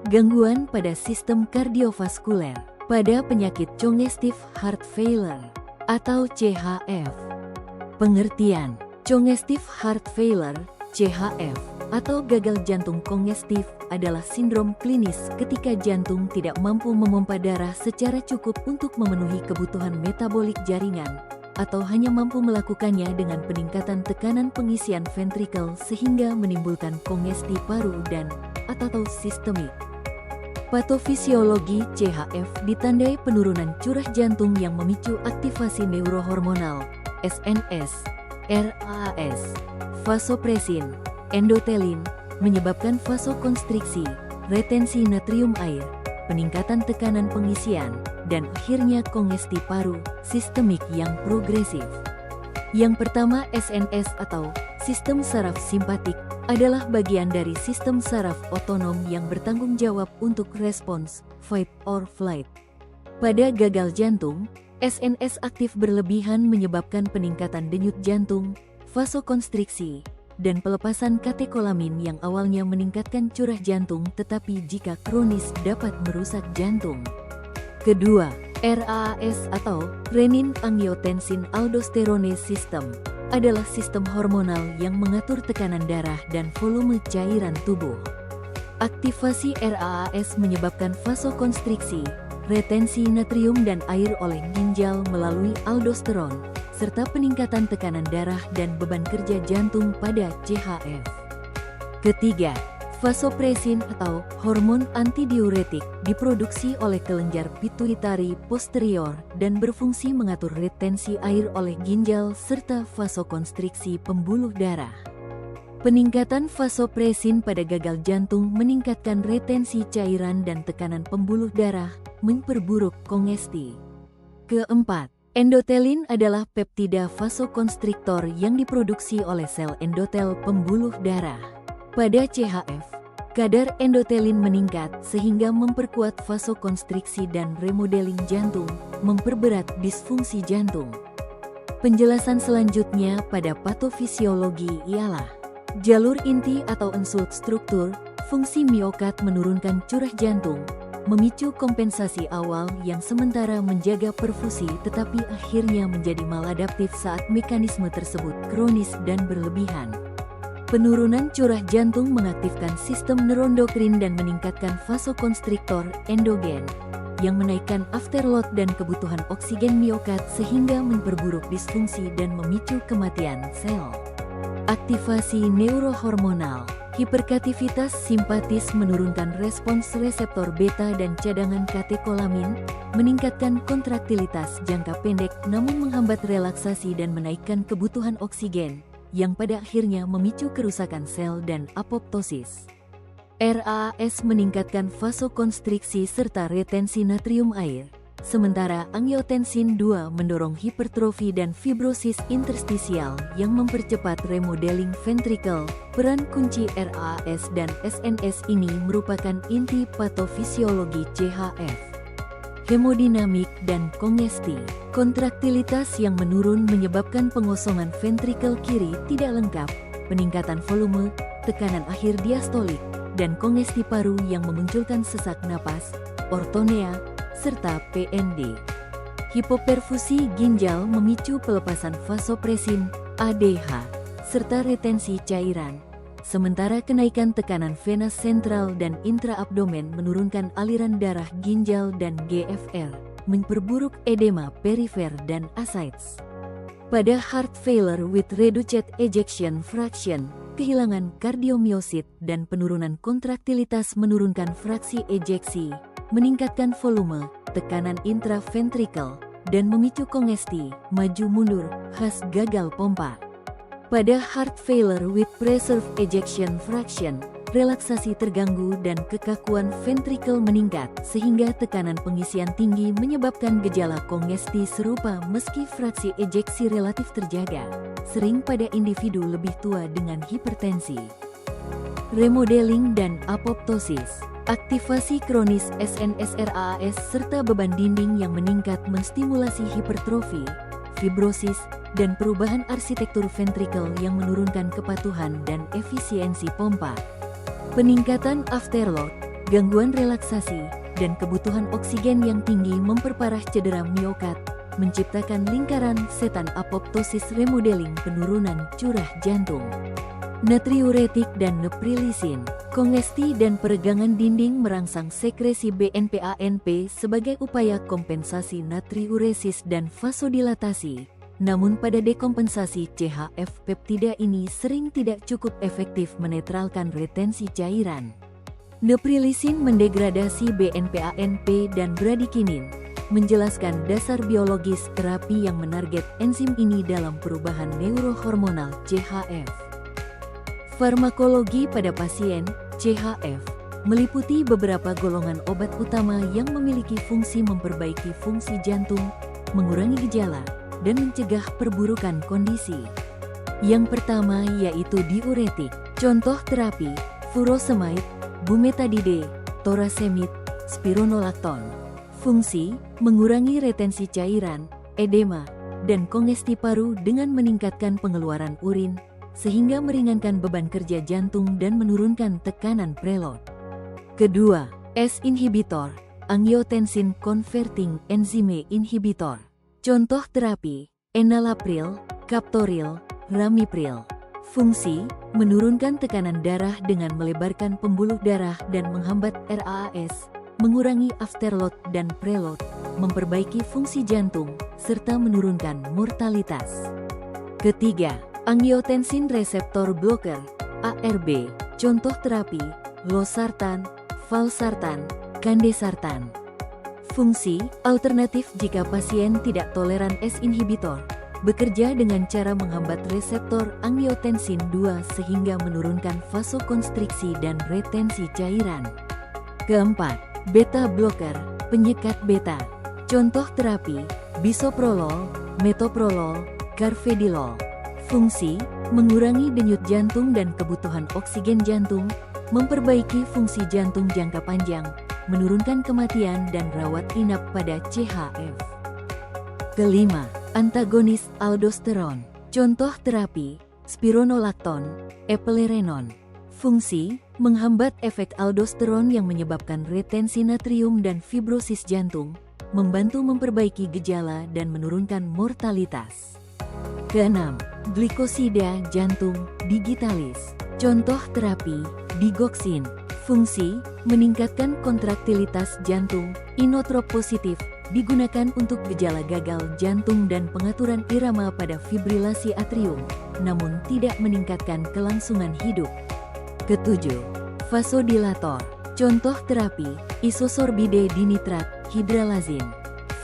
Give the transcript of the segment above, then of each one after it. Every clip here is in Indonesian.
Gangguan pada sistem kardiovaskuler. Pada penyakit congestive heart failure atau CHF. Pengertian: congestive heart failure (CHF) atau gagal jantung kongestif adalah sindrom klinis ketika jantung tidak mampu memompa darah secara cukup untuk memenuhi kebutuhan metabolik jaringan, atau hanya mampu melakukannya dengan peningkatan tekanan pengisian ventrikel sehingga menimbulkan kongesti paru dan atau sistemik. Patofisiologi CHF ditandai penurunan curah jantung yang memicu aktivasi neurohormonal, SNS, RAS, vasopresin, endothelin, menyebabkan vasokonstriksi, retensi natrium air, peningkatan tekanan pengisian, dan akhirnya kongesti paru, sistemik yang progresif. Yang pertama, SNS atau sistem saraf simpatik adalah bagian dari sistem saraf otonom yang bertanggung jawab untuk respons fight or flight. Pada gagal jantung, SNS aktif berlebihan menyebabkan peningkatan denyut jantung, vasokonstriksi, dan pelepasan katekolamin yang awalnya meningkatkan curah jantung tetapi jika kronis dapat merusak jantung. Kedua, RAS atau renin-angiotensin-aldosterone system adalah sistem hormonal yang mengatur tekanan darah dan volume cairan tubuh. Aktivasi RAS menyebabkan vasokonstriksi, retensi natrium dan air oleh ginjal melalui aldosteron, serta peningkatan tekanan darah dan beban kerja jantung pada CHF. Ketiga, vasopresin atau hormon antidiuretik diproduksi oleh kelenjar pituitari posterior dan berfungsi mengatur retensi air oleh ginjal serta vasokonstriksi pembuluh darah. Peningkatan vasopresin pada gagal jantung meningkatkan retensi cairan dan tekanan pembuluh darah, memperburuk kongesti. Keempat, endothelin adalah peptida vasokonstriktor yang diproduksi oleh sel endotel pembuluh darah. Pada CHF, kadar endothelin meningkat sehingga memperkuat vasokonstriksi dan remodeling jantung, memperberat disfungsi jantung. Penjelasan selanjutnya pada patofisiologi ialah jalur inti atau insult struktur, fungsi miokard menurunkan curah jantung, memicu kompensasi awal yang sementara menjaga perfusi tetapi akhirnya menjadi maladaptif saat mekanisme tersebut kronis dan berlebihan. Penurunan curah jantung mengaktifkan sistem neurondokrin dan meningkatkan vasokonstriktor endogen, yang menaikkan afterload dan kebutuhan oksigen miokard sehingga memperburuk disfungsi dan memicu kematian sel. Aktivasi neurohormonal. Hiperkativitas simpatis menurunkan respons reseptor beta dan cadangan katekolamin, meningkatkan kontraktilitas jangka pendek namun menghambat relaksasi dan menaikkan kebutuhan oksigen, yang pada akhirnya memicu kerusakan sel dan apoptosis. RAS meningkatkan vasokonstriksi serta retensi natrium air, sementara angiotensin II mendorong hipertrofi dan fibrosis interstisial yang mempercepat remodeling ventrikel. Peran kunci RAS dan SNS ini merupakan inti patofisiologi CHF. Hemodinamik dan kongesti. Kontraktilitas yang menurun menyebabkan pengosongan ventrikel kiri tidak lengkap, peningkatan volume, tekanan akhir diastolik, dan kongesti paru yang memunculkan sesak napas, ortonea, serta PND. Hipoperfusi ginjal memicu pelepasan vasopresin, ADH, serta retensi cairan. Sementara kenaikan tekanan vena sentral dan intraabdomen menurunkan aliran darah ginjal dan GFR, memperburuk edema perifer dan ascites. Pada heart failure with reduced ejection fraction, kehilangan kardiomyosit dan penurunan kontraktilitas menurunkan fraksi ejeksi, meningkatkan volume, tekanan intraventrikel, dan memicu kongesti, maju mundur, khas gagal pompa. Pada heart failure with preserved ejection fraction, relaksasi terganggu dan kekakuan ventrikel meningkat sehingga tekanan pengisian tinggi menyebabkan gejala kongesti serupa meski fraksi ejeksi relatif terjaga, sering pada individu lebih tua dengan hipertensi. Remodeling dan apoptosis. Aktivasi kronis SNSRAS serta beban dinding yang meningkat menstimulasi hipertrofi, fibrosis, dan perubahan arsitektur ventrikel yang menurunkan kepatuhan dan efisiensi pompa. Peningkatan afterload. gangguan relaksasi, dan kebutuhan oksigen yang tinggi memperparah cedera miokard, menciptakan lingkaran setan apoptosis remodeling penurunan curah jantung. Natriuretik dan neprilisin, kongesti dan peregangan dinding merangsang sekresi BNPANP sebagai upaya kompensasi natriuresis dan vasodilatasi. Namun pada dekompensasi CHF peptida ini sering tidak cukup efektif menetralkan retensi cairan. Neprilisin mendegradasi BNPANP dan bradikinin, menjelaskan dasar biologis terapi yang menarget enzim ini dalam perubahan neurohormonal CHF. Farmakologi pada pasien CHF meliputi beberapa golongan obat utama yang memiliki fungsi memperbaiki fungsi jantung, mengurangi gejala, dan mencegah perburukan kondisi. Yang pertama yaitu diuretik, contoh terapi furosemide, bumetadide, torasemid, spironolakton. Fungsi mengurangi retensi cairan, edema, dan kongesti paru dengan meningkatkan pengeluaran urin, sehingga meringankan beban kerja jantung dan menurunkan tekanan preload. Kedua, S-inhibitor, angiotensin converting enzyme inhibitor. Contoh terapi, enalapril, captopril, ramipril. Fungsi, menurunkan tekanan darah dengan melebarkan pembuluh darah dan menghambat RAAS, mengurangi afterload dan preload, memperbaiki fungsi jantung, serta menurunkan mortalitas. Ketiga, angiotensin reseptor blocker, ARB. Contoh terapi, losartan, valsartan, candesartan. Fungsi, alternatif jika pasien tidak toleran S-inhibitor, bekerja dengan cara menghambat reseptor angiotensin 2 sehingga menurunkan vasokonstriksi dan retensi cairan. Keempat, beta blocker, penyekat beta. Contoh terapi, bisoprolol, metoprolol, carvedilol. Fungsi, mengurangi denyut jantung dan kebutuhan oksigen jantung, memperbaiki fungsi jantung jangka panjang, menurunkan kematian dan rawat inap pada CHF. Kelima, antagonis aldosteron. Contoh terapi, spironolakton, eplerenon. Fungsi, menghambat efek aldosteron yang menyebabkan retensi natrium dan fibrosis jantung, membantu memperbaiki gejala dan menurunkan mortalitas. Keenam, glikosida jantung digitalis. Contoh terapi, digoxin. Fungsi, meningkatkan kontraktilitas jantung, inotrop positif, digunakan untuk gejala gagal jantung dan pengaturan irama pada fibrilasi atrium, namun tidak meningkatkan kelangsungan hidup. Ketujuh, vasodilator. Contoh terapi, isosorbide dinitrat, hidralazin.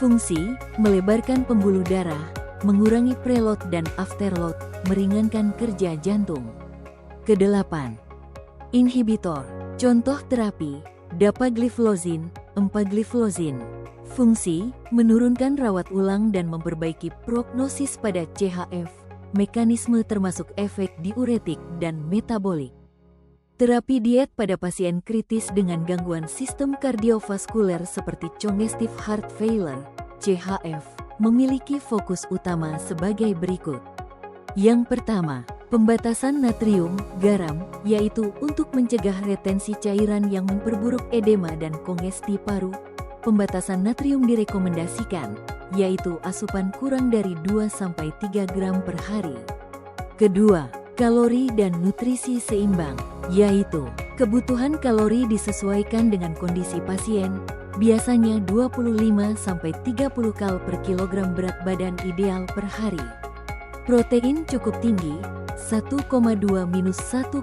Fungsi, melebarkan pembuluh darah, mengurangi preload dan afterload, meringankan kerja jantung. Kedelapan, inhibitor. Contoh terapi, dapagliflozin, empagliflozin. Fungsi, menurunkan rawat ulang dan memperbaiki prognosis pada CHF, mekanisme termasuk efek diuretik dan metabolik. Terapi diet pada pasien kritis dengan gangguan sistem kardiovaskuler seperti congestive heart failure, CHF, memiliki fokus utama sebagai berikut. Yang pertama, pembatasan natrium, garam, yaitu untuk mencegah retensi cairan yang memperburuk edema dan kongesti paru. Pembatasan natrium direkomendasikan, yaitu asupan kurang dari 2-3 gram per hari. Kedua, kalori dan nutrisi seimbang, yaitu kebutuhan kalori disesuaikan dengan kondisi pasien, biasanya 25-30 kal per kilogram berat badan ideal per hari. Protein cukup tinggi, 1,2-1,5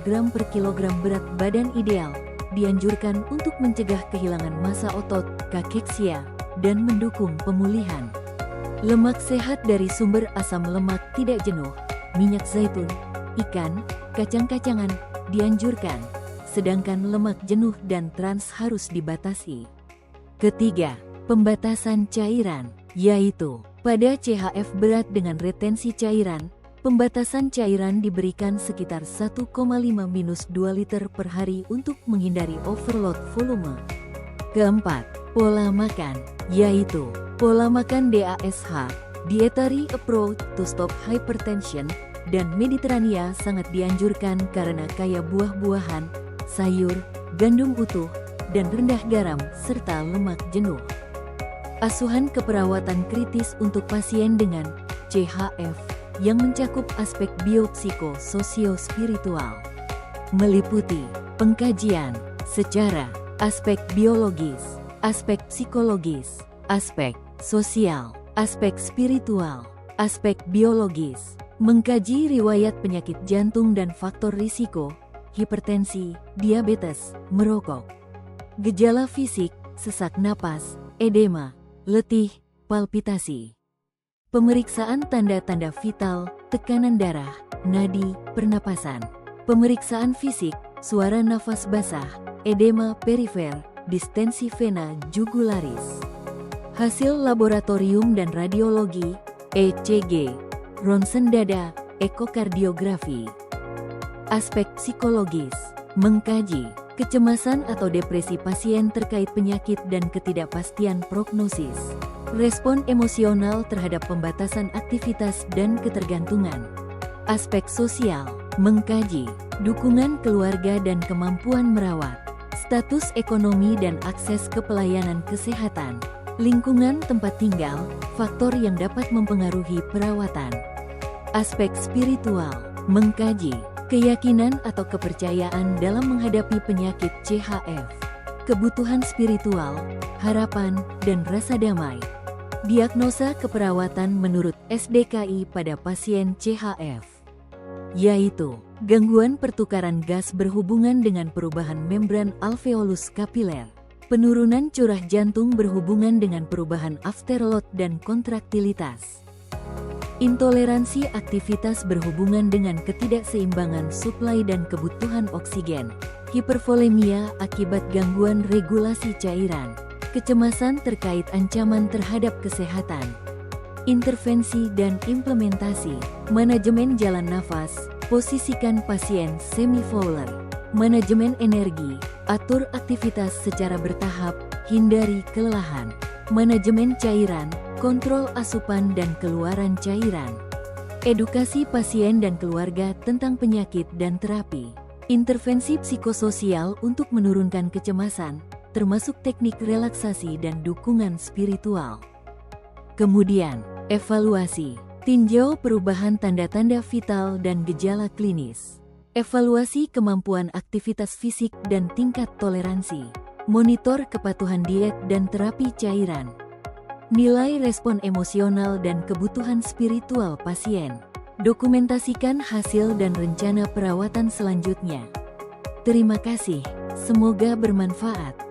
gram per kilogram berat badan ideal, dianjurkan untuk mencegah kehilangan massa otot, kakeksia, dan mendukung pemulihan. Lemak sehat dari sumber asam lemak tidak jenuh, minyak zaitun, ikan, kacang-kacangan, dianjurkan, sedangkan lemak jenuh dan trans harus dibatasi. Ketiga, pembatasan cairan, yaitu pada CHF berat dengan retensi cairan, pembatasan cairan diberikan sekitar 1,5-2 liter per hari untuk menghindari overload volume. Keempat, pola makan, yaitu pola makan DASH, dietary approach to stop hypertension, dan Mediterania sangat dianjurkan karena kaya buah-buahan, sayur, gandum utuh, dan rendah garam serta lemak jenuh. Asuhan keperawatan kritis untuk pasien dengan CHF yang mencakup aspek biopsiko-sosio-spiritual, meliputi pengkajian secara aspek biologis, aspek psikologis, aspek sosial, aspek spiritual, aspek biologis, mengkaji riwayat penyakit jantung dan faktor risiko, hipertensi, diabetes, merokok, gejala fisik, sesak napas, edema, letih, palpitasi. Pemeriksaan tanda-tanda vital, tekanan darah, nadi, pernapasan. Pemeriksaan fisik, suara nafas basah, edema perifer, distensi vena jugularis. Hasil laboratorium dan radiologi, ECG, ronsen dada, ekokardiografi. Aspek psikologis, mengkaji kecemasan atau depresi pasien terkait penyakit dan ketidakpastian prognosis. Respon emosional terhadap pembatasan aktivitas dan ketergantungan. Aspek sosial, mengkaji dukungan keluarga dan kemampuan merawat. Status ekonomi dan akses ke pelayanan kesehatan. Lingkungan tempat tinggal, faktor yang dapat mempengaruhi perawatan. Aspek spiritual, mengkaji keyakinan atau kepercayaan dalam menghadapi penyakit CHF. Kebutuhan spiritual, harapan, dan rasa damai. Diagnosa keperawatan menurut SDKI pada pasien CHF, yaitu gangguan pertukaran gas berhubungan dengan perubahan membran alveolus kapiler, penurunan curah jantung berhubungan dengan perubahan afterload dan kontraktilitas, intoleransi aktivitas berhubungan dengan ketidakseimbangan suplai dan kebutuhan oksigen, hipervolemia akibat gangguan regulasi cairan, kecemasan terkait ancaman terhadap kesehatan, intervensi dan implementasi, manajemen jalan nafas, posisikan pasien semi-fowler, manajemen energi, atur aktivitas secara bertahap, hindari kelelahan, manajemen cairan, kontrol asupan dan keluaran cairan, edukasi pasien dan keluarga tentang penyakit dan terapi, intervensi psikososial untuk menurunkan kecemasan, termasuk teknik relaksasi dan dukungan spiritual. Kemudian, evaluasi, tinjau perubahan tanda-tanda vital dan gejala klinis, evaluasi kemampuan aktivitas fisik dan tingkat toleransi, monitor kepatuhan diet dan terapi cairan, nilai respon emosional dan kebutuhan spiritual pasien, dokumentasikan hasil dan rencana perawatan selanjutnya. Terima kasih, semoga bermanfaat.